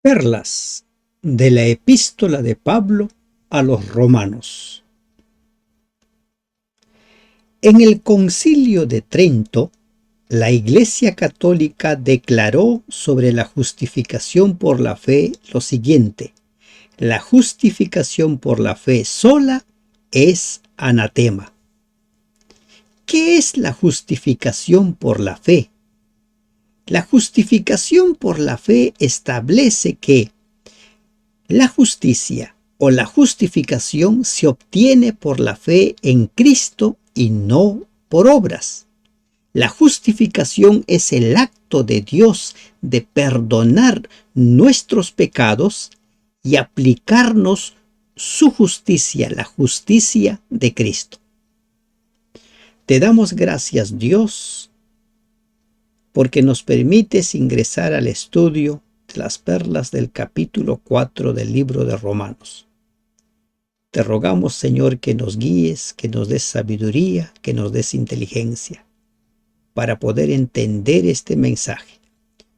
Perlas de la epístola de Pablo a los romanos. En el Concilio de Trento, la Iglesia Católica declaró sobre la justificación por la fe lo siguiente: la justificación por la fe sola es anatema. ¿Qué es la justificación por la fe? La justificación por la fe establece que la justicia o la justificación se obtiene por la fe en Cristo y no por obras. La justificación es el acto de Dios de perdonar nuestros pecados y aplicarnos su justicia, la justicia de Cristo. Te damos gracias, Dios, porque nos permites ingresar al estudio de las perlas del capítulo 4 del libro de Romanos. Te rogamos, Señor, que nos guíes, que nos des sabiduría, que nos des inteligencia, para poder entender este mensaje,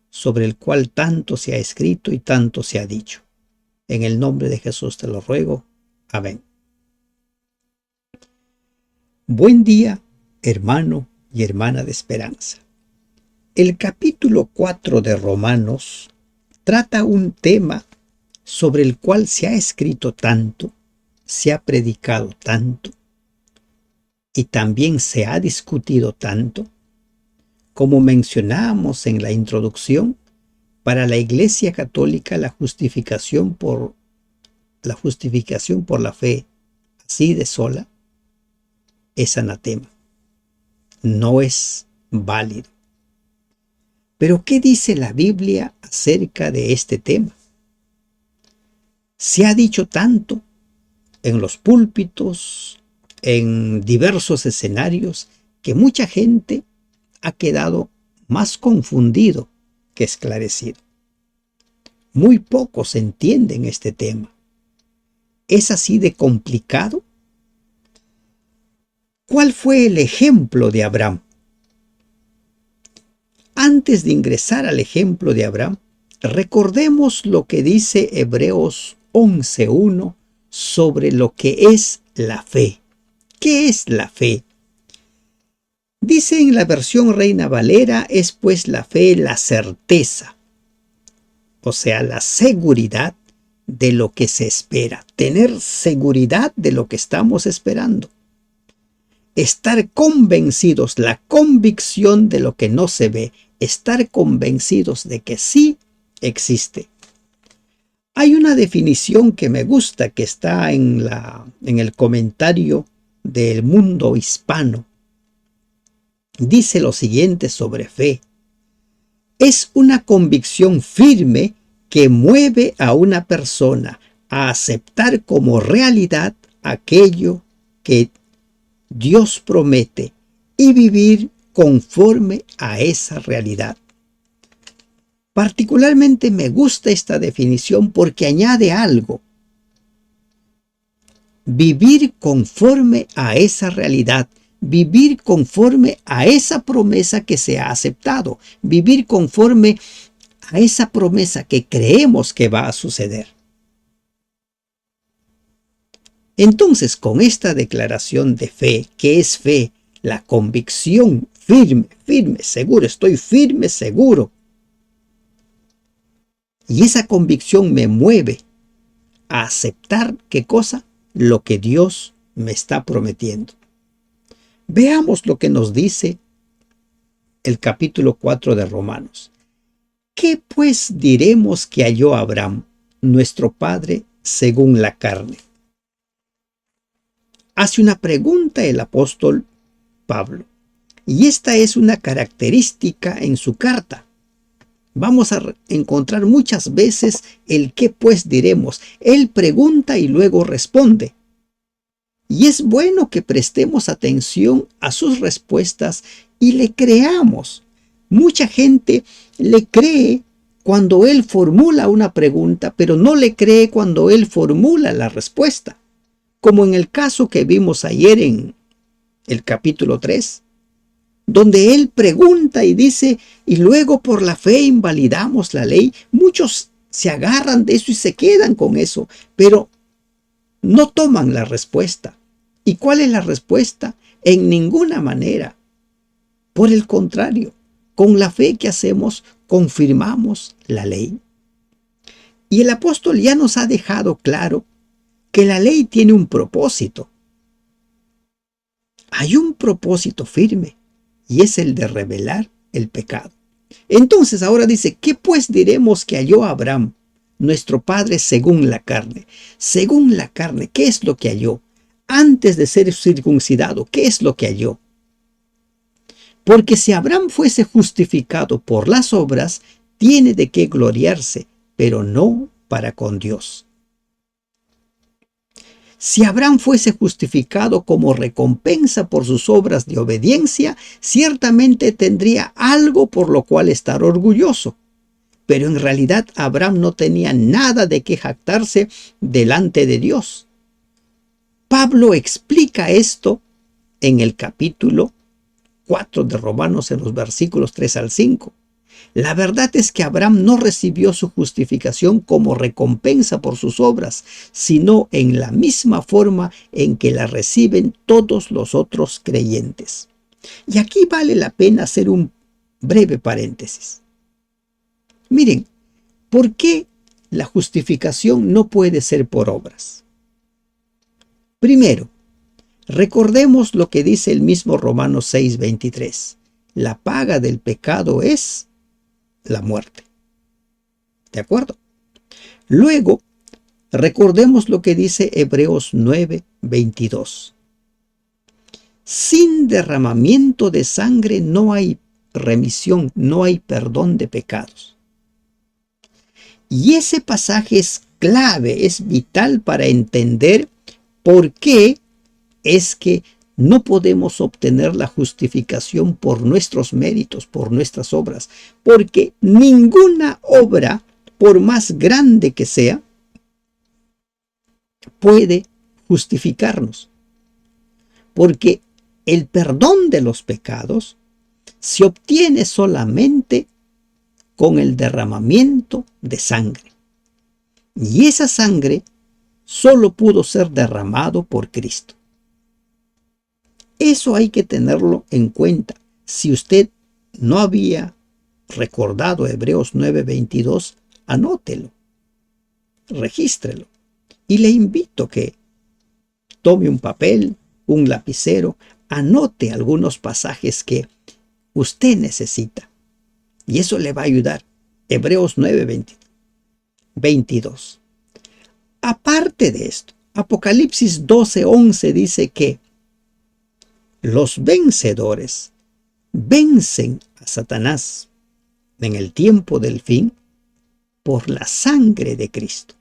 sobre el cual tanto se ha escrito y tanto se ha dicho. En el nombre de Jesús te lo ruego. Amén. Buen día, hermano y hermana de esperanza. El capítulo 4 de Romanos trata un tema sobre el cual se ha escrito tanto, se ha predicado tanto y también se ha discutido tanto. Como mencionábamos en la introducción, para la Iglesia Católica la justificación por la fe, así de sola, es anatema. No es válido. Pero ¿qué dice la Biblia acerca de este tema? Se ha dicho tanto en los púlpitos, en diversos escenarios, que mucha gente ha quedado más confundido que esclarecido. Muy pocos entienden este tema. ¿Es así de complicado? ¿Cuál fue el ejemplo de Abraham? Antes de ingresar al ejemplo de Abraham, recordemos lo que dice Hebreos 11:1 sobre lo que es la fe. ¿Qué es la fe? Dice en la versión Reina Valera: es pues la fe la certeza, o sea, la seguridad de lo que se espera. Tener seguridad de lo que estamos esperando. Estar convencidos, la convicción de lo que no se ve. Estar convencidos de que sí existe. Hay una definición que me gusta, que está en el comentario del Mundo Hispano. Dice lo siguiente sobre fe: es una convicción firme que mueve a una persona a aceptar como realidad aquello que Dios promete y vivir conforme a esa realidad. Particularmente me gusta esta definición porque añade algo: vivir conforme a esa realidad, vivir conforme a esa promesa que se ha aceptado, vivir conforme a esa promesa que creemos que va a suceder. Entonces, con esta declaración de fe, ¿qué es fe? La convicción firme, seguro, estoy firme, seguro. Y esa convicción me mueve a aceptar, ¿qué cosa? Lo que Dios me está prometiendo. Veamos lo que nos dice el capítulo 4 de Romanos. ¿Qué pues diremos que halló Abraham, nuestro padre, según la carne? Hace una pregunta el apóstol Pablo, y esta es una característica en su carta. Vamos a encontrar muchas veces el qué pues diremos. Él pregunta y luego responde. Y es bueno que prestemos atención a sus respuestas y le creamos. Mucha gente le cree cuando él formula una pregunta, pero no le cree cuando él formula la respuesta. Como en el caso que vimos ayer en el capítulo 3, donde él pregunta y dice: y luego por la fe invalidamos la ley. Muchos Se agarran de eso y se quedan con eso, pero no toman la respuesta. ¿Y cuál es la respuesta? En ninguna manera. Por el contrario, con la fe que hacemos, confirmamos la ley. Y el apóstol ya nos ha dejado claro que la ley tiene un propósito. Hay un propósito firme, y es el de revelar el pecado. Entonces ahora dice, ¿qué pues diremos que halló Abraham, nuestro padre según la carne? Según la carne, ¿qué es lo que halló? Antes de ser circuncidado, ¿qué es lo que halló? Porque si Abraham fuese justificado por las obras, tiene de qué gloriarse, pero no para con Dios. Si Abraham fuese justificado como recompensa por sus obras de obediencia, ciertamente tendría algo por lo cual estar orgulloso. Pero en realidad Abraham no tenía nada de qué jactarse delante de Dios. Pablo explica esto en el capítulo 4 de Romanos, en los versículos 3 al 5. La verdad es que Abraham no recibió su justificación como recompensa por sus obras, sino en la misma forma en que la reciben todos los otros creyentes. Y aquí vale la pena hacer un breve paréntesis. Miren, ¿por qué la justificación no puede ser por obras? Primero, recordemos lo que dice el mismo Romanos 6:23. La paga del pecado es la muerte. ¿De acuerdo? Luego, recordemos lo que dice Hebreos 9:22. Sin derramamiento de sangre no hay remisión, no hay perdón de pecados. Y ese pasaje es clave, es vital para entender por qué es que no podemos obtener la justificación por nuestros méritos, por nuestras obras, porque ninguna obra, por más grande que sea, puede justificarnos, porque el perdón de los pecados se obtiene solamente con el derramamiento de sangre. Y esa sangre solo pudo ser derramado por Cristo. Eso hay que tenerlo en cuenta. Si usted no había recordado Hebreos 9:22, anótelo, regístrelo. Y le invito que tome un papel, un lapicero, anote algunos pasajes que usted necesita. Y eso le va a ayudar. Hebreos 9:22. Aparte de esto, Apocalipsis 12:11 dice que los vencedores vencen a Satanás en el tiempo del fin por la sangre de Cristo.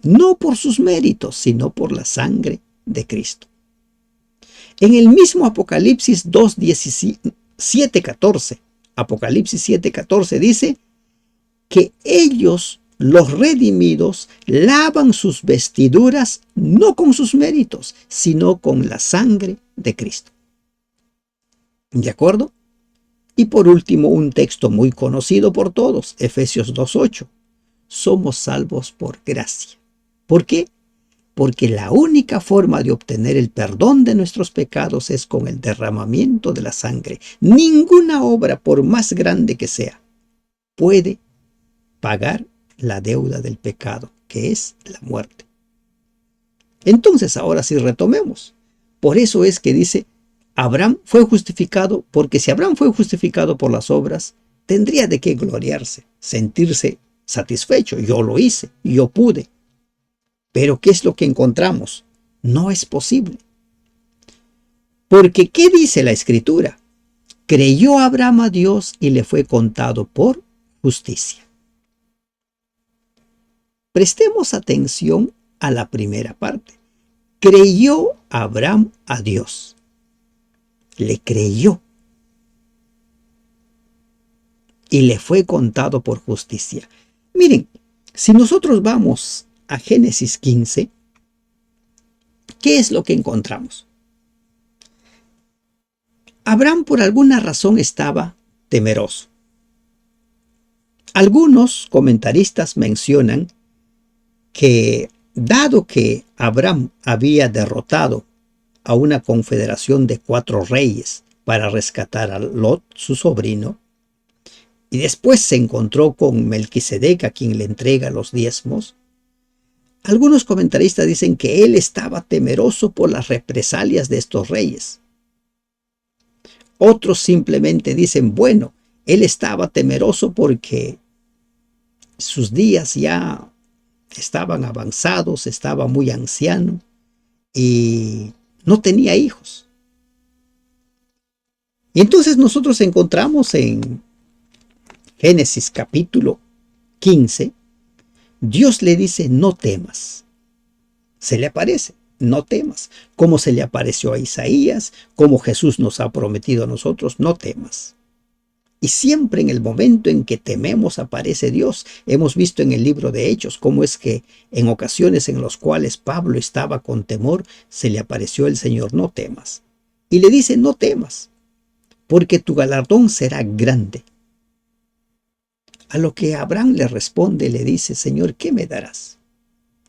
No por sus méritos, sino por la sangre de Cristo. En el mismo Apocalipsis 7:14, Apocalipsis 7:14 dice que ellos, los redimidos, lavan sus vestiduras no con sus méritos, sino con la sangre de Cristo. ¿De acuerdo? Y por último, un texto muy conocido por todos, Efesios 2:8. Somos salvos por gracia. ¿Por qué? Porque la única forma de obtener el perdón de nuestros pecados es con el derramamiento de la sangre. Ninguna obra, por más grande que sea, puede pagar la deuda del pecado, que es la muerte. Entonces, ahora sí retomemos. Por eso es que dice, Abraham fue justificado, porque si Abraham fue justificado por las obras, tendría de qué gloriarse, sentirse satisfecho. Yo lo hice, yo pude. Pero ¿qué es lo que encontramos? No es posible. Porque ¿qué dice la Escritura? Creyó Abraham a Dios y le fue contado por justicia. Prestemos atención a la primera parte. Creyó Abraham a Dios. Le creyó. Y le fue contado por justicia. Miren, si nosotros vamos a Génesis 15, ¿qué es lo que encontramos? Abraham por alguna razón estaba temeroso. Algunos comentaristas mencionan que, dado que Abraham había derrotado a una confederación de 4 reyes para rescatar a Lot, su sobrino, y después se encontró con Melquisedec, a quien le entrega los diezmos, algunos comentaristas dicen que él estaba temeroso por las represalias de estos reyes. Otros simplemente dicen, bueno, él estaba temeroso porque sus días ya estaban avanzados, estaba muy anciano y no tenía hijos. Y entonces nosotros encontramos en Génesis capítulo 15, Dios le dice, no temas. Se le aparece, no temas. Como se le apareció a Isaías, como Jesús nos ha prometido a nosotros, no temas. Y siempre en el momento en que tememos aparece Dios. Hemos visto en el libro de Hechos cómo es que en ocasiones en las cuales Pablo estaba con temor, se le apareció el Señor, no temas. Y le dice, no temas, porque tu galardón será grande. A lo que Abraham le responde, le dice, Señor, ¿qué me darás?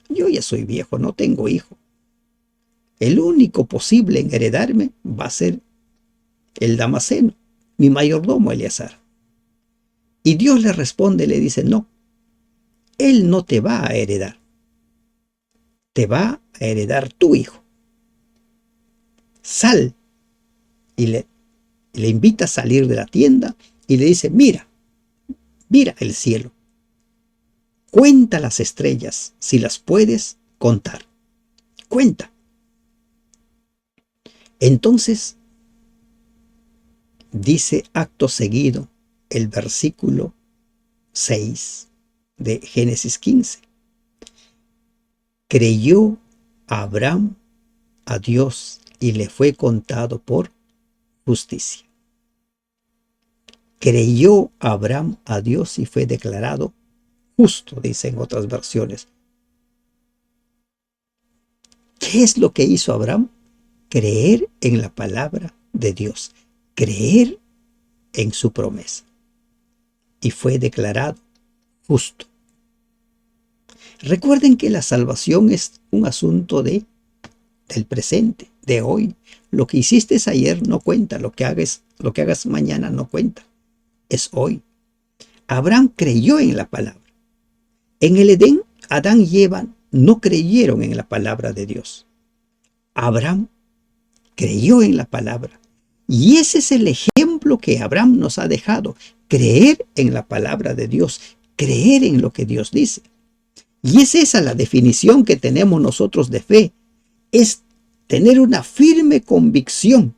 Yo ya soy viejo, no tengo hijo. El único posible en heredarme va a ser el Damaseno, mi mayordomo Eleazar. Y Dios le responde, le dice, no, él no te va a heredar, te va a heredar tu hijo. Sal. Y le invita a salir de la tienda y le dice, mira el cielo, cuenta las estrellas si las puedes contar, cuenta. Entonces dice acto seguido el versículo 6 de Génesis 15. Creyó Abraham a Dios y le fue contado por justicia. Creyó Abraham a Dios y fue declarado justo, dicen otras versiones. ¿Qué es lo que hizo Abraham? Creer en la palabra de Dios, creer en su promesa. Y fue declarado justo. Recuerden que la salvación es un asunto del presente, de hoy. Lo que hiciste ayer no cuenta, lo que hagas mañana no cuenta. Es hoy. Abraham creyó en la palabra. En el Edén, Adán y Eva no creyeron en la palabra de Dios. Abraham creyó en la palabra. Y ese es el ejemplo que Abraham nos ha dejado. Creer en la palabra de Dios, creer en lo que Dios dice. Y es esa la definición que tenemos nosotros de fe. Es tener una firme convicción.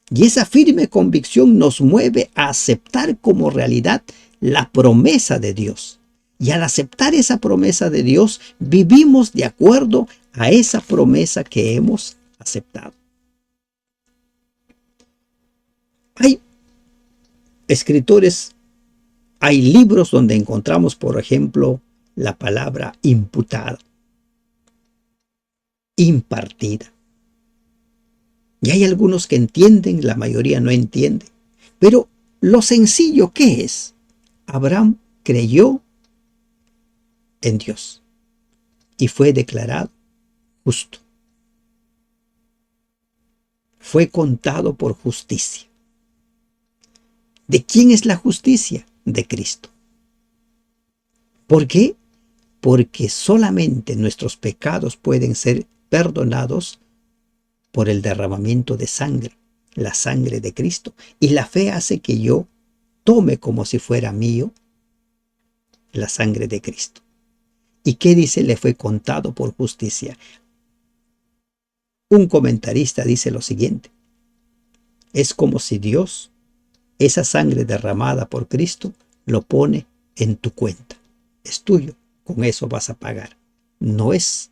Y esa firme convicción nos mueve a aceptar como realidad la promesa de Dios. Y al aceptar esa promesa de Dios, vivimos de acuerdo a esa promesa que hemos aceptado. Hay escritores, hay libros donde encontramos, por ejemplo, la palabra imputada, impartida. Y hay algunos que entienden, la mayoría no entiende. Pero lo sencillo, ¿qué es? Abraham creyó en Dios y fue declarado justo. Fue contado por justicia. ¿De quién es la justicia? De Cristo. ¿Por qué? Porque solamente nuestros pecados pueden ser perdonados por el derramamiento de sangre, la sangre de Cristo. Y la fe hace que yo tome como si fuera mío la sangre de Cristo. ¿Y qué dice? Le fue contado por justicia. Un comentarista dice lo siguiente: es como si Dios, esa sangre derramada por Cristo, lo pone en tu cuenta. Es tuyo, con eso vas a pagar. No es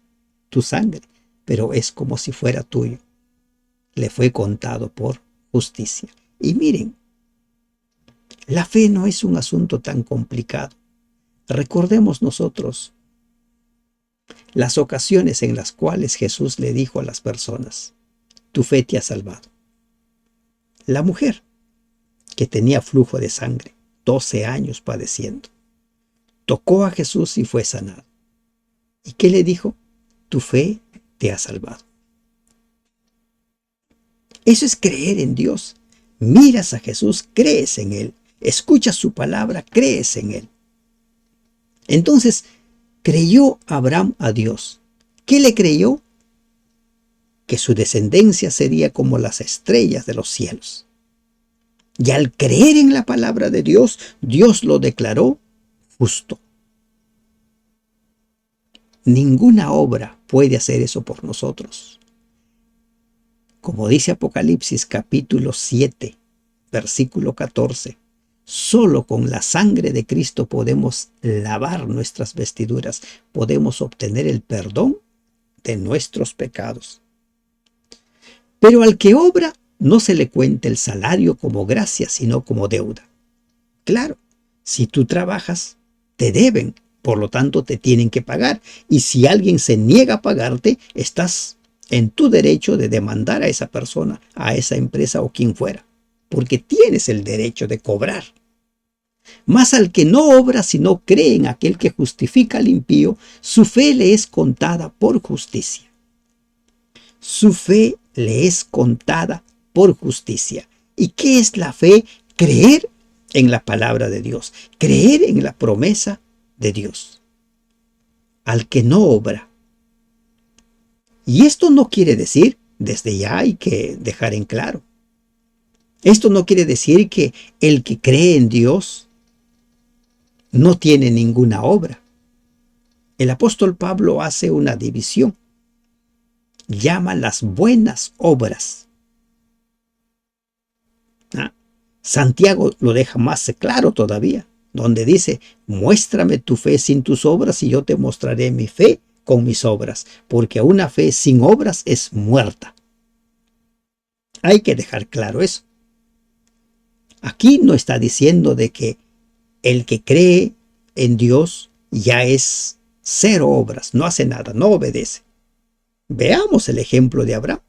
tu sangre, pero es como si fuera tuyo. Le fue contado por justicia. Y miren, la fe no es un asunto tan complicado. Recordemos nosotros las ocasiones en las cuales Jesús le dijo a las personas: tu fe te ha salvado. La mujer que tenía flujo de sangre, 12 años padeciendo. Tocó a Jesús y fue sanado. ¿Y qué le dijo? Tu fe te ha salvado. Eso es creer en Dios. Miras a Jesús, crees en Él. Escuchas su palabra, crees en Él. Entonces, creyó Abraham a Dios. ¿Qué le creyó? Que su descendencia sería como las estrellas de los cielos. Y al creer en la palabra de Dios, Dios lo declaró justo. Ninguna obra puede hacer eso por nosotros. Como dice Apocalipsis capítulo 7, versículo 14, solo con la sangre de Cristo podemos lavar nuestras vestiduras, podemos obtener el perdón de nuestros pecados. Pero al que obra no se le cuenta el salario como gracia, sino como deuda. Claro, si tú trabajas, te deben, por lo tanto te tienen que pagar. Y si alguien se niega a pagarte, estás en tu derecho de demandar a esa persona, a esa empresa o quien fuera, porque tienes el derecho de cobrar. Mas al que no obra, sino cree en aquel que justifica al impío, su fe le es contada por justicia. Su fe le es contada por justicia. ¿Y qué es la fe? Creer en la palabra de Dios, creer en la promesa de Dios. Al que no obra. Y esto no quiere decir, desde ya hay que dejar en claro, esto no quiere decir que el que cree en Dios no tiene ninguna obra. El apóstol Pablo hace una división. Llama las buenas obras. Santiago lo deja más claro todavía, donde dice, muéstrame tu fe sin tus obras y yo te mostraré mi fe con mis obras, porque una fe sin obras es muerta. Hay que dejar claro eso. Aquí no está diciendo de que el que cree en Dios ya es cero obras, no hace nada, no obedece. Veamos el ejemplo de Abraham.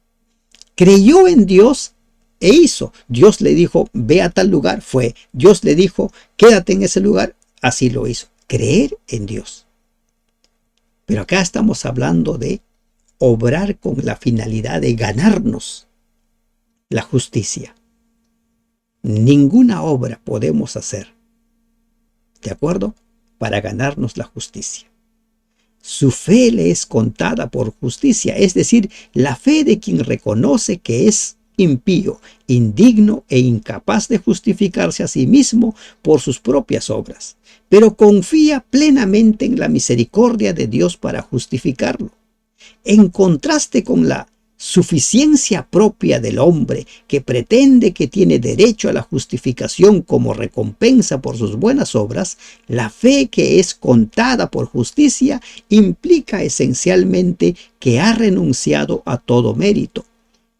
Creyó en Dios e hizo. Dios le dijo, ve a tal lugar, fue. Dios le dijo, quédate en ese lugar, así lo hizo. Creer en Dios. Pero acá estamos hablando de obrar con la finalidad de ganarnos la justicia. Ninguna obra podemos hacer, ¿de acuerdo?, para ganarnos la justicia. Su fe le es contada por justicia, es decir, la fe de quien reconoce que es impío, indigno e incapaz de justificarse a sí mismo por sus propias obras, pero confía plenamente en la misericordia de Dios para justificarlo. En contraste con la suficiencia propia del hombre que pretende que tiene derecho a la justificación como recompensa por sus buenas obras, la fe que es contada por justicia implica esencialmente que ha renunciado a todo mérito.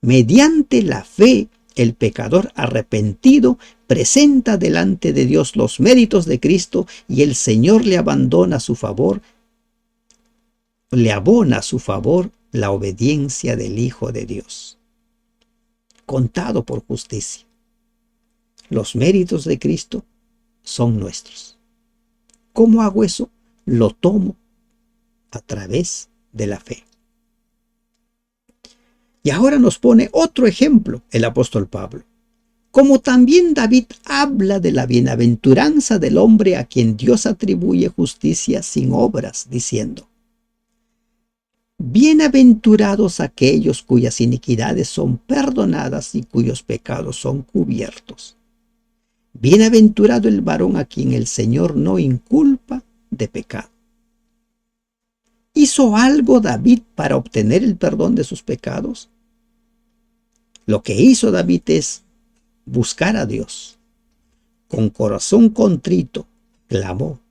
Mediante la fe, el pecador arrepentido presenta delante de Dios los méritos de Cristo y el Señor le abona a su favor la obediencia del Hijo de Dios. Contado por justicia. Los méritos de Cristo son nuestros. ¿Cómo hago eso? Lo tomo a través de la fe. Y ahora nos pone otro ejemplo el apóstol Pablo. Como también David habla de la bienaventuranza del hombre a quien Dios atribuye justicia sin obras, diciendo: bienaventurados aquellos cuyas iniquidades son perdonadas y cuyos pecados son cubiertos. Bienaventurado el varón a quien el Señor no inculpa de pecado. ¿Hizo algo David para obtener el perdón de sus pecados? Lo que hizo David es buscar a Dios. Con corazón contrito, clamó,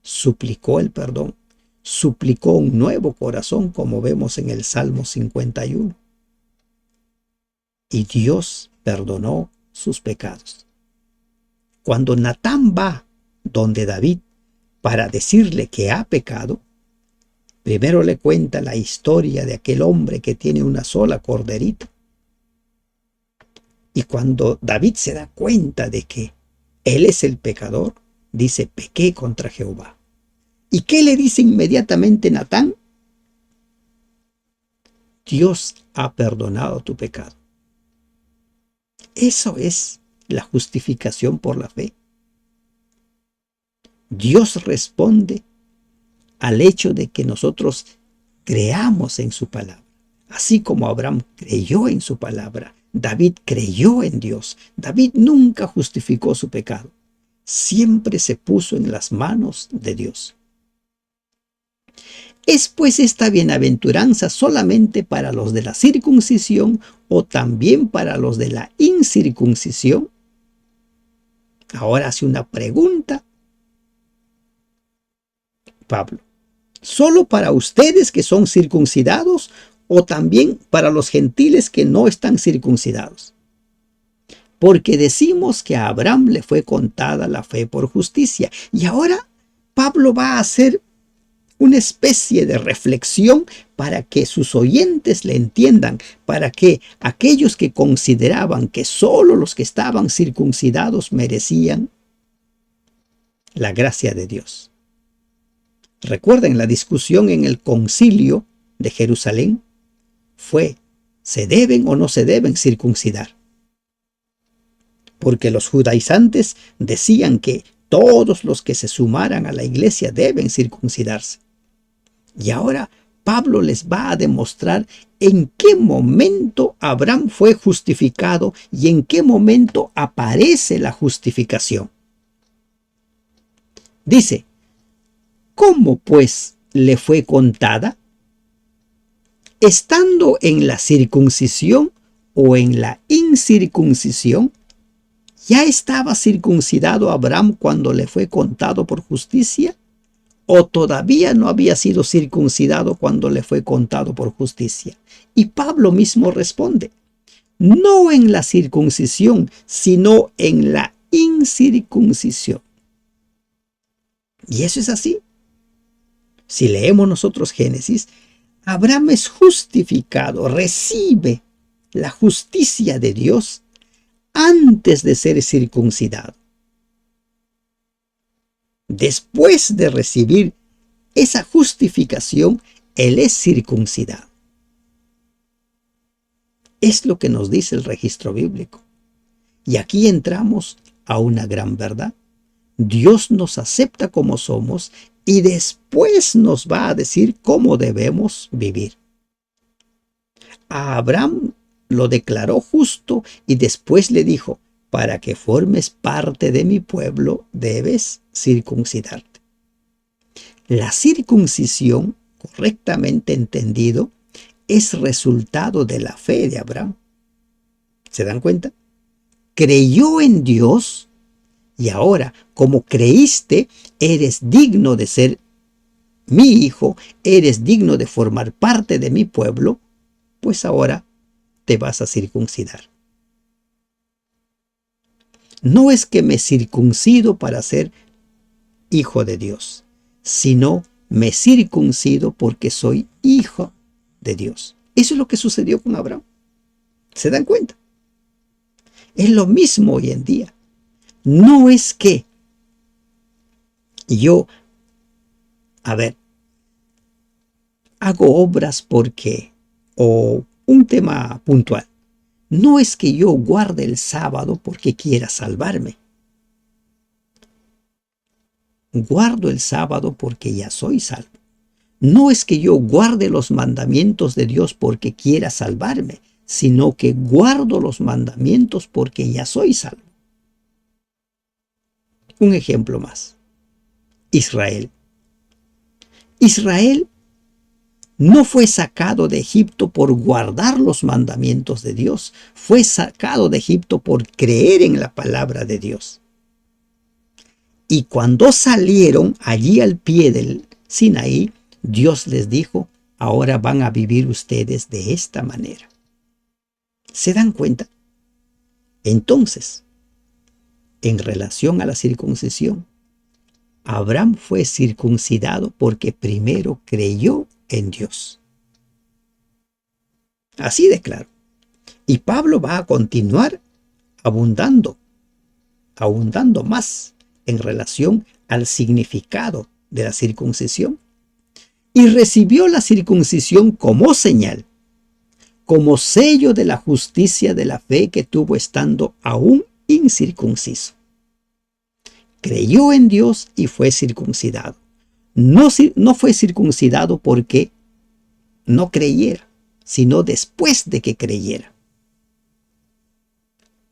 suplicó el perdón, suplicó un nuevo corazón, como vemos en el Salmo 51. Y Dios perdonó sus pecados. Cuando Natán va donde David para decirle que ha pecado, primero le cuenta la historia de aquel hombre que tiene una sola corderita. Y cuando David se da cuenta de que Él es el pecador. Dice, pequé contra Jehová. ¿Y qué le dice inmediatamente Natán? Dios ha perdonado tu pecado. Eso es la justificación por la fe. Dios responde al hecho de que nosotros creamos en su palabra. Así como Abraham creyó en su palabra, David creyó en Dios. David nunca justificó su pecado. Siempre se puso en las manos de Dios. ¿Es pues esta bienaventuranza solamente para los de la circuncisión o también para los de la incircuncisión? Ahora hace una pregunta Pablo. ¿Solo para ustedes que son circuncidados o también para los gentiles que no están circuncidados? Porque decimos que a Abraham le fue contada la fe por justicia. Y ahora Pablo va a hacer una especie de reflexión para que sus oyentes le entiendan, para que aquellos que consideraban que solo los que estaban circuncidados merecían la gracia de Dios. Recuerden, la discusión en el concilio de Jerusalén fue, ¿se deben o no se deben circuncidar? Porque los judaizantes decían que todos los que se sumaran a la iglesia deben circuncidarse. Y ahora Pablo les va a demostrar en qué momento Abraham fue justificado y en qué momento aparece la justificación. Dice, ¿cómo pues le fue contada? ¿Estando en la circuncisión o en la incircuncisión? ¿Ya estaba circuncidado Abraham cuando le fue contado por justicia? ¿O todavía no había sido circuncidado cuando le fue contado por justicia? Y Pablo mismo responde, no en la circuncisión, sino en la incircuncisión. Y eso es así. Si leemos nosotros Génesis, Abraham es justificado, recibe la justicia de Dios antes de ser circuncidado. Después de recibir esa justificación, él es circuncidado. Es lo que nos dice el registro bíblico. Y aquí entramos a una gran verdad. Dios nos acepta como somos y después nos va a decir cómo debemos vivir. A Abraham lo declaró justo y después le dijo, para que formes parte de mi pueblo, debes circuncidarte. La circuncisión, correctamente entendido, es resultado de la fe de Abraham. ¿Se dan cuenta? Creyó en Dios y ahora, como creíste, eres digno de ser mi hijo, eres digno de formar parte de mi pueblo, pues ahora te vas a circuncidar. No es que me circuncido para ser hijo de Dios, sino me circuncido porque soy hijo de Dios. Eso es lo que sucedió con Abraham. ¿Se dan cuenta? Es lo mismo hoy en día. No es que yo, hago obras porque, o un tema puntual, no es que yo guarde el sábado porque quiera salvarme. Guardo el sábado porque ya soy salvo. No es que yo guarde los mandamientos de Dios porque quiera salvarme, sino que guardo los mandamientos porque ya soy salvo. Un ejemplo más. Israel. Israel no fue sacado de Egipto por guardar los mandamientos de Dios. Fue sacado de Egipto por creer en la palabra de Dios. Y cuando salieron allí al pie del Sinaí, Dios les dijo, ahora van a vivir ustedes de esta manera. ¿Se dan cuenta? Entonces, en relación a la circuncisión, Abraham fue circuncidado porque primero creyó en Dios. Así de claro. Y Pablo va a continuar abundando ahondando más en relación al significado de la circuncisión. Y recibió la circuncisión como señal, como sello de la justicia de la fe que tuvo estando aún incircunciso. Creyó en Dios y fue circuncidado. No fue circuncidado porque no creyera, sino después de que creyera.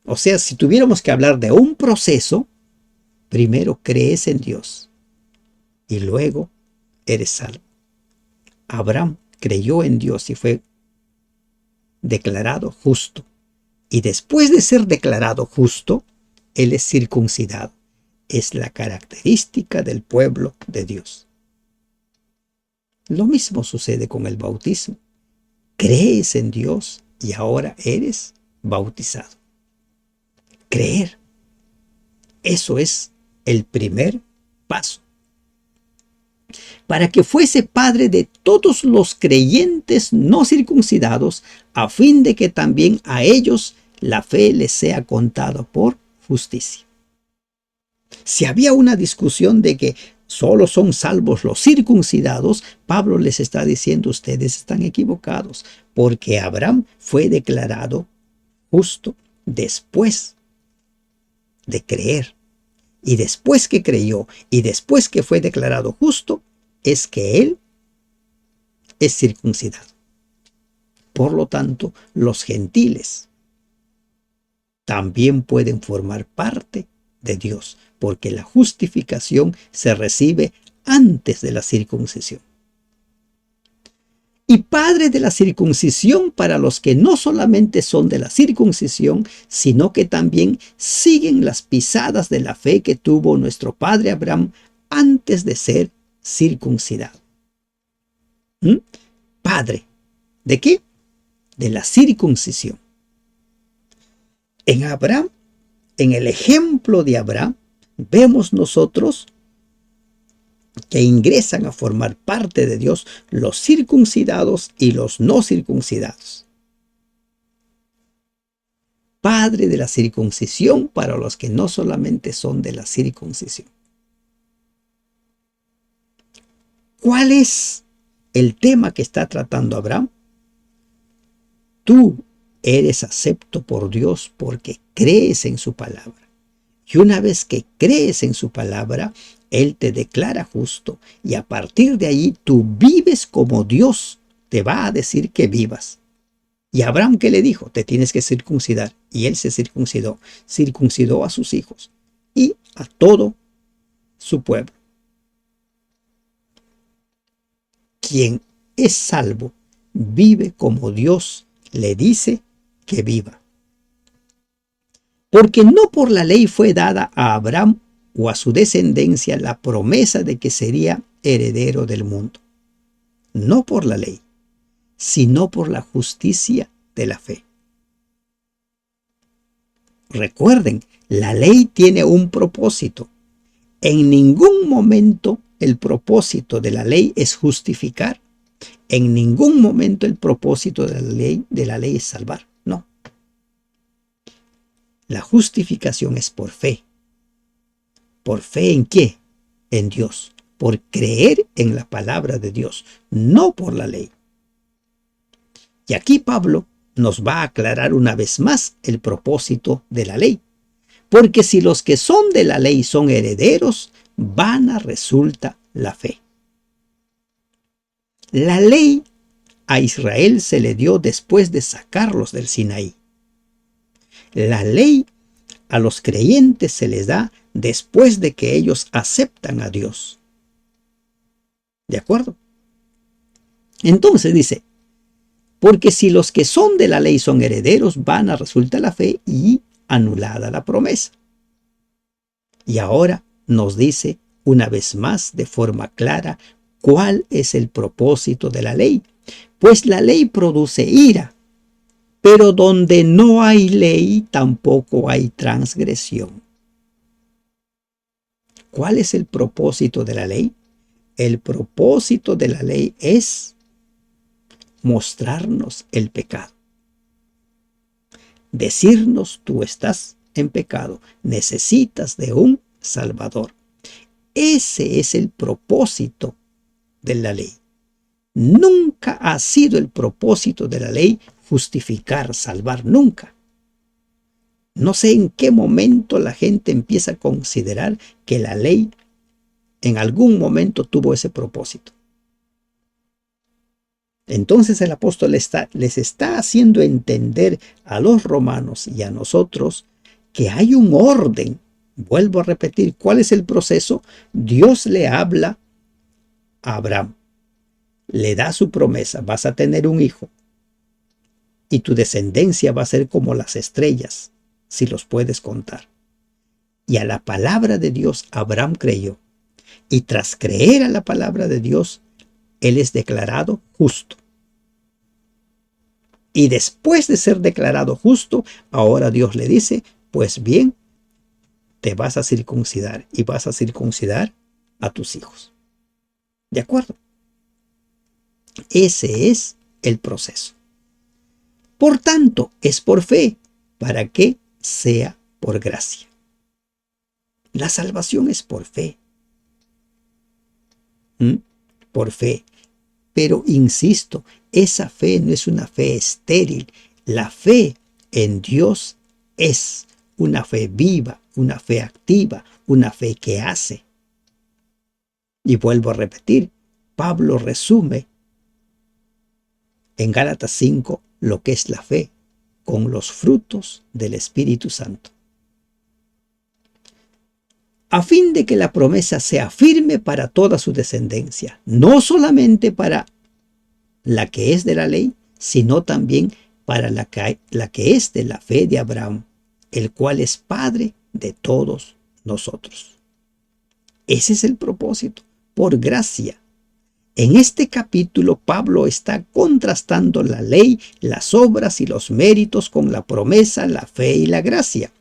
O sea, si tuviéramos que hablar de un proceso, primero crees en Dios y luego eres salvo. Abraham creyó en Dios y fue declarado justo. Y después de ser declarado justo, él es circuncidado. Es la característica del pueblo de Dios. Lo mismo sucede con el bautismo. Crees en Dios y ahora eres bautizado. Creer. Eso es el primer paso. Para que fuese padre de todos los creyentes no circuncidados, a fin de que también a ellos la fe les sea contada por justicia. Si había una discusión de que solo son salvos los circuncidados, Pablo les está diciendo: ustedes están equivocados, porque Abraham fue declarado justo después de creer. Y después que creyó y después que fue declarado justo, es que él es circuncidado. Por lo tanto, los gentiles también pueden formar parte de Dios, porque la justificación se recibe antes de la circuncisión. Y padre de la circuncisión para los que no solamente son de la circuncisión, sino que también siguen las pisadas de la fe que tuvo nuestro padre Abraham antes de ser circuncidado. Padre, ¿de qué? De la circuncisión. En Abraham, en el ejemplo de Abraham, vemos nosotros que ingresan a formar parte de Dios los circuncidados y los no circuncidados. Padre de la circuncisión para los que no solamente son de la circuncisión. ¿Cuál es el tema que está tratando Abraham? Tú eres acepto por Dios porque crees en su palabra. Y una vez que crees en su palabra, Él te declara justo. Y a partir de ahí tú vives como Dios te va a decir que vivas. Y Abraham, ¿qué le dijo? Te tienes que circuncidar. Y él se circuncidó. Circuncidó a sus hijos y a todo su pueblo. Quien es salvo vive como Dios le dice que viva. Porque no por la ley fue dada a Abraham o a su descendencia la promesa de que sería heredero del mundo. No por la ley, sino por la justicia de la fe. Recuerden, la ley tiene un propósito. En ningún momento el propósito de la ley es justificar. En ningún momento el propósito de la ley es salvar. No. La justificación es por fe. ¿Por fe en qué? En Dios. Por creer en la palabra de Dios, no por la ley. Y aquí Pablo nos va a aclarar una vez más el propósito de la ley. Porque si los que son de la ley son herederos, vana resulta la fe. La ley a Israel se le dio después de sacarlos del Sinaí. La ley a los creyentes se les da después de que ellos aceptan a Dios. ¿De acuerdo? Entonces dice, porque si los que son de la ley son herederos, vana resulta la fe y anulada la promesa. Y ahora nos dice una vez más de forma clara cuál es el propósito de la ley. Pues la ley produce ira, pero donde no hay ley tampoco hay transgresión. ¿Cuál es el propósito de la ley? El propósito de la ley es mostrarnos el pecado. Decirnos, tú estás en pecado, necesitas de un Salvador. Ese es el propósito de la ley. Nunca ha sido el propósito de la ley justificar, salvar, nunca. No sé en qué momento la gente empieza a considerar que la ley en algún momento tuvo ese propósito. Entonces el apóstol les está haciendo entender a los romanos y a nosotros que hay un orden. Vuelvo a repetir, ¿cuál es el proceso? Dios le habla a Abraham, le da su promesa, vas a tener un hijo y tu descendencia va a ser como las estrellas, si los puedes contar. Y a la palabra de Dios Abraham creyó, y tras creer a la palabra de Dios, él es declarado justo. Y después de ser declarado justo, ahora Dios le dice, pues bien, te vas a circuncidar y vas a circuncidar a tus hijos. ¿De acuerdo? Ese es el proceso. Por tanto, es por fe, para que sea por gracia. La salvación es por fe. Por fe. Pero insisto, esa fe no es una fe estéril. La fe en Dios es una fe viva, una fe activa, una fe que hace. Y vuelvo a repetir, Pablo resume en Gálatas 5 lo que es la fe con los frutos del Espíritu Santo, a fin de que la promesa sea firme para toda su descendencia, no solamente para la que es de la ley, sino también para la que es de la fe de Abraham, el cual es Padre de todos nosotros. Ese es el propósito, por gracia. En este capítulo, Pablo está contrastando la ley, las obras y los méritos con la promesa, la fe y la gracia.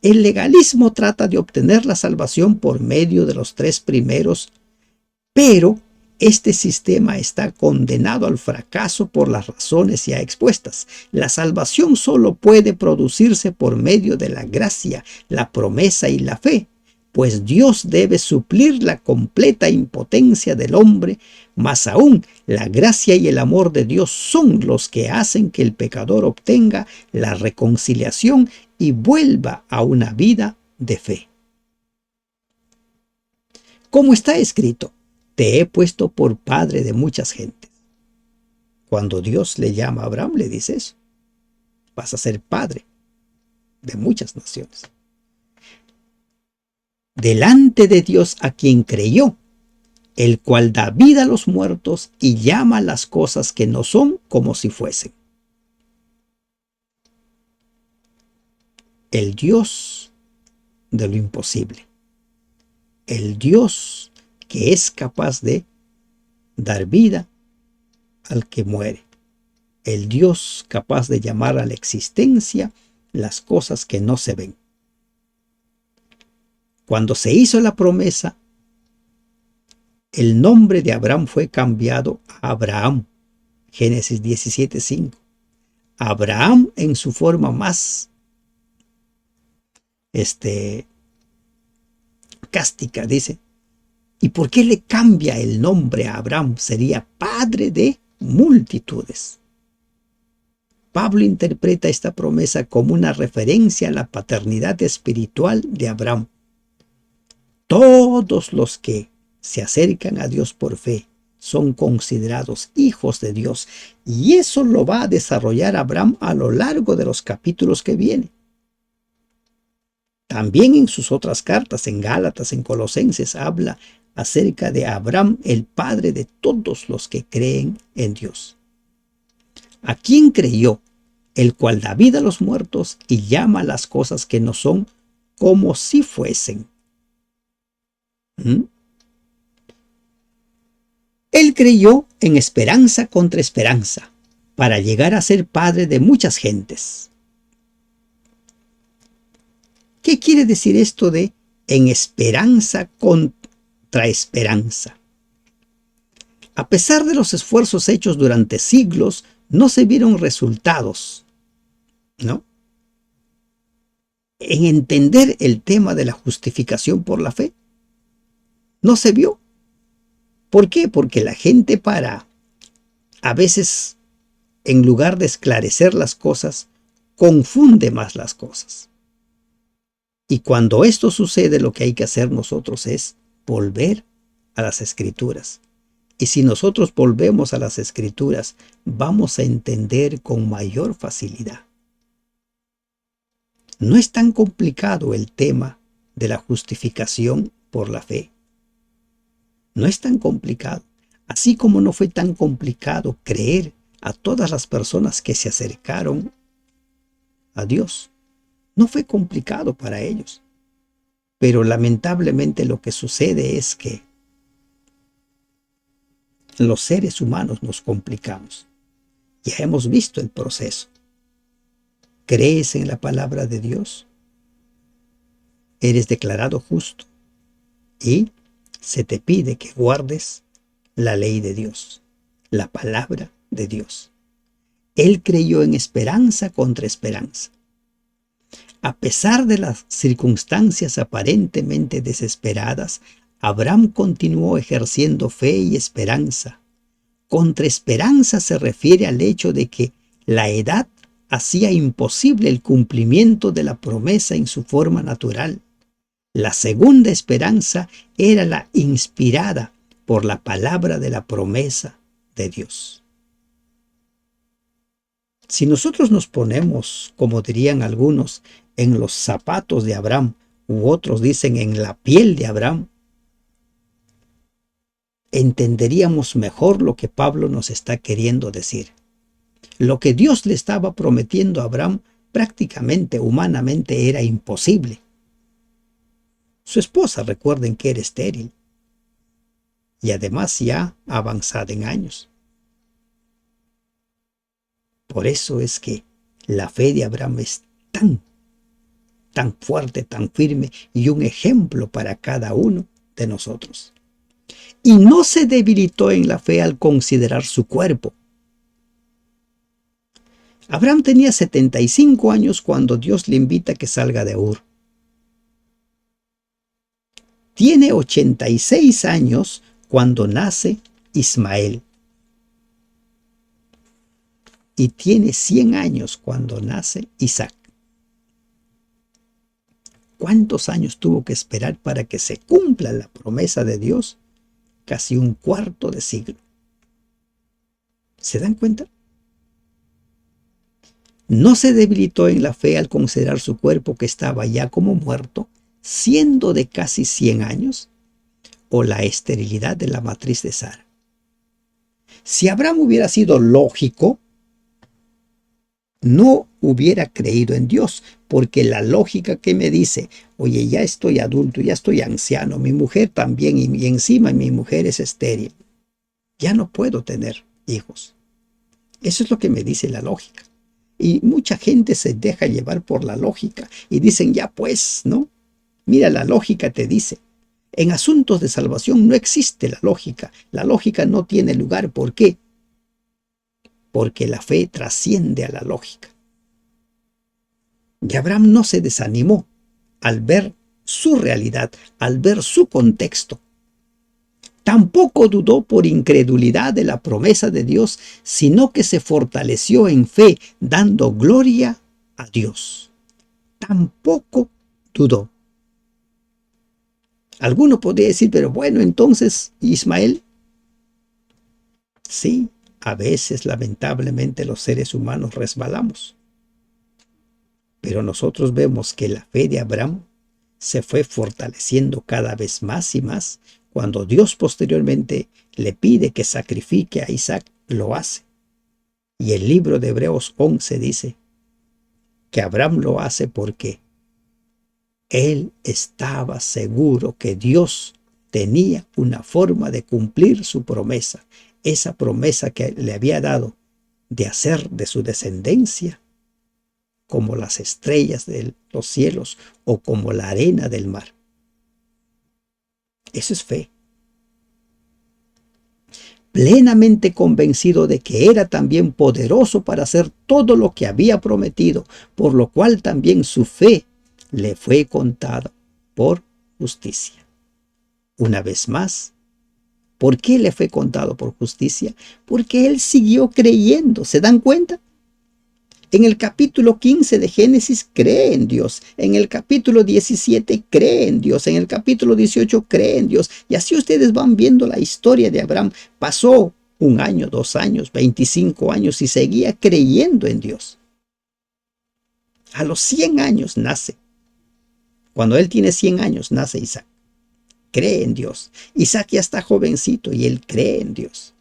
El legalismo trata de obtener la salvación por medio de los tres primeros, pero este sistema está condenado al fracaso por las razones ya expuestas. La salvación solo puede producirse por medio de la gracia, la promesa y la fe, pues Dios debe suplir la completa impotencia del hombre, más aún la gracia y el amor de Dios son los que hacen que el pecador obtenga la reconciliación y vuelva a una vida de fe. Como está escrito, te he puesto por padre de muchas gentes. Cuando Dios le llama a Abraham, le dice eso. Vas a ser padre de muchas naciones. Delante de Dios a quien creyó, el cual da vida a los muertos y llama las cosas que no son como si fuesen. El Dios de lo imposible. El Dios que es capaz de dar vida al que muere. El Dios capaz de llamar a la existencia las cosas que no se ven. Cuando se hizo la promesa, el nombre de Abraham fue cambiado a Abraham. Génesis 17:5. Abraham en su forma más cástica dice, ¿y por qué le cambia el nombre a Abraham? Sería padre de multitudes. Pablo interpreta esta promesa como una referencia a la paternidad espiritual de Abraham. Todos los que se acercan a Dios por fe son considerados hijos de Dios, y eso lo va a desarrollar Abraham a lo largo de los capítulos que vienen. También en sus otras cartas, en Gálatas, en Colosenses, habla acerca de Abraham, el padre de todos los que creen en Dios. ¿A quién creyó? El cual da vida a los muertos y llama las cosas que no son como si fuesen. Él creyó en esperanza contra esperanza, para llegar a ser padre de muchas gentes. ¿Qué quiere decir esto de en esperanza contra esperanza? A pesar de los esfuerzos hechos durante siglos, no se vieron resultados, ¿no? en entender el tema de la justificación por la fe. No se vio. ¿Por qué? Porque la gente a veces, en lugar de esclarecer las cosas, confunde más las cosas. Y cuando esto sucede, lo que hay que hacer nosotros es volver a las Escrituras. Y si nosotros volvemos a las Escrituras, vamos a entender con mayor facilidad. No es tan complicado el tema de la justificación por la fe. No es tan complicado. Así como no fue tan complicado creer a todas las personas que se acercaron a Dios. No fue complicado para ellos. Pero lamentablemente lo que sucede es que los seres humanos nos complicamos. Ya hemos visto el proceso. ¿Crees en la palabra de Dios? Eres declarado justo y se te pide que guardes la ley de Dios, la palabra de Dios. Él creyó en esperanza contra esperanza. A pesar de las circunstancias aparentemente desesperadas, Abraham continuó ejerciendo fe y esperanza. Contra esperanza se refiere al hecho de que la edad hacía imposible el cumplimiento de la promesa en su forma natural. La segunda esperanza era la inspirada por la palabra de la promesa de Dios. Si nosotros nos ponemos, como dirían algunos, en los zapatos de Abraham, u otros dicen en la piel de Abraham, entenderíamos mejor lo que Pablo nos está queriendo decir. Lo que Dios le estaba prometiendo a Abraham prácticamente, humanamente, era imposible. Su esposa, recuerden que era estéril y además ya avanzada en años. Por eso es que la fe de Abraham es tan fuerte, tan firme y un ejemplo para cada uno de nosotros. Y no se debilitó en la fe al considerar su cuerpo. Abraham tenía 75 años cuando Dios le invita a que salga de Ur. Tiene 86 años cuando nace Ismael. Y tiene 100 años cuando nace Isaac. ¿Cuántos años tuvo que esperar para que se cumpla la promesa de Dios? Casi un cuarto de siglo. ¿Se dan cuenta? No se debilitó en la fe al considerar su cuerpo que estaba ya como muerto, siendo de casi 100 años, o la esterilidad de la matriz de Sara. Si Abraham hubiera sido lógico, no hubiera creído en Dios, porque la lógica que me dice, oye, ya estoy adulto, ya estoy anciano, mi mujer también, y encima mi mujer es estéril, ya no puedo tener hijos. Eso es lo que me dice la lógica. Y mucha gente se deja llevar por la lógica y dicen, ya pues, ¿no? Mira, la lógica te dice. En asuntos de salvación no existe la lógica. La lógica no tiene lugar. ¿Por qué? Porque la fe trasciende a la lógica. Y Abraham no se desanimó al ver su realidad, al ver su contexto. Tampoco dudó por incredulidad de la promesa de Dios, sino que se fortaleció en fe, dando gloria a Dios. Tampoco dudó. Alguno podría decir, pero bueno, entonces, Ismael. Sí, a veces lamentablemente los seres humanos resbalamos. Pero nosotros vemos que la fe de Abraham se fue fortaleciendo cada vez más y más. Cuando Dios posteriormente le pide que sacrifique a Isaac, lo hace. Y el libro de Hebreos 11 dice que Abraham lo hace porque él estaba seguro que Dios tenía una forma de cumplir su promesa. Esa promesa que le había dado de hacer de su descendencia como las estrellas de los cielos o como la arena del mar. Eso es fe. Plenamente convencido de que era también poderoso para hacer todo lo que había prometido, por lo cual también su fe le fue contado por justicia. Una vez más, ¿por qué le fue contado por justicia? Porque él siguió creyendo. ¿Se dan cuenta? En el capítulo 15 de Génesis cree en Dios. En el capítulo 17 cree en Dios. En el capítulo 18 cree en Dios. Y así ustedes van viendo la historia de Abraham. Pasó 1 año, 2 años, 25 años y seguía creyendo en Dios. A los 100 años nace. Cuando él tiene 100 años nace Isaac. Cree en Dios. Isaac ya está jovencito y él cree en Dios.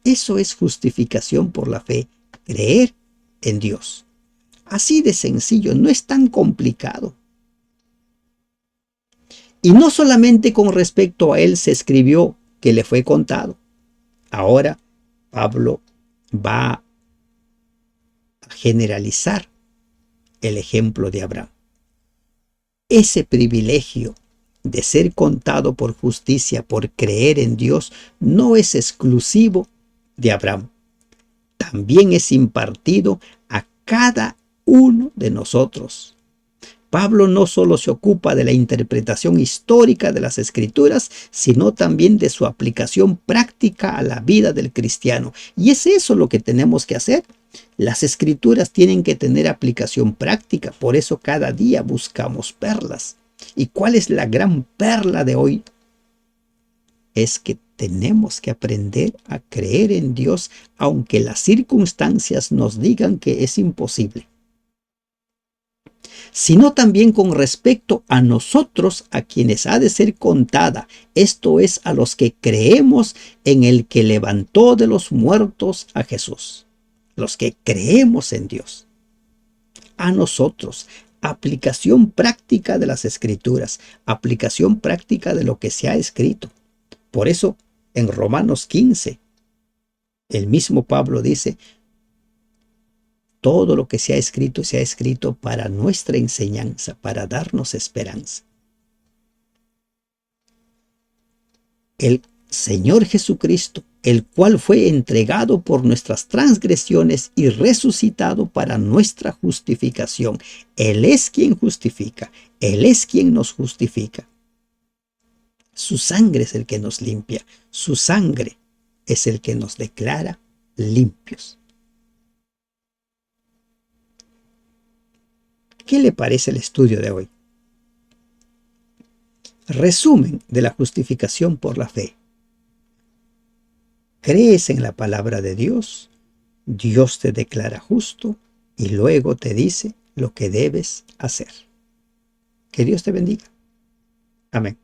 Eso es justificación por la fe. Creer en Dios. Así de sencillo, no es tan complicado. Y no solamente con respecto a él se escribió que le fue contado. Ahora Pablo va a generalizar el ejemplo de Abraham. Ese privilegio de ser contado por justicia, por creer en Dios, no es exclusivo de Abraham. También es impartido a cada uno de nosotros. Pablo no solo se ocupa de la interpretación histórica de las Escrituras, sino también de su aplicación práctica a la vida del cristiano. Y es eso lo que tenemos que hacer. Las Escrituras tienen que tener aplicación práctica, por eso cada día buscamos perlas. ¿Y cuál es la gran perla de hoy? Es que tenemos que aprender a creer en Dios, aunque las circunstancias nos digan que es imposible, sino también con respecto a nosotros, a quienes ha de ser contada, esto es, a los que creemos en el que levantó de los muertos a Jesús, los que creemos en Dios. A nosotros, aplicación práctica de las Escrituras, aplicación práctica de lo que se ha escrito. Por eso, en Romanos 15, el mismo Pablo dice, todo lo que se ha escrito para nuestra enseñanza, para darnos esperanza. El Señor Jesucristo, el cual fue entregado por nuestras transgresiones y resucitado para nuestra justificación. Él es quien justifica, Él es quien nos justifica. Su sangre es el que nos limpia, su sangre es el que nos declara limpios. ¿Qué le parece el estudio de hoy? Resumen de la justificación por la fe. Crees en la palabra de Dios, Dios te declara justo y luego te dice lo que debes hacer. Que Dios te bendiga. Amén.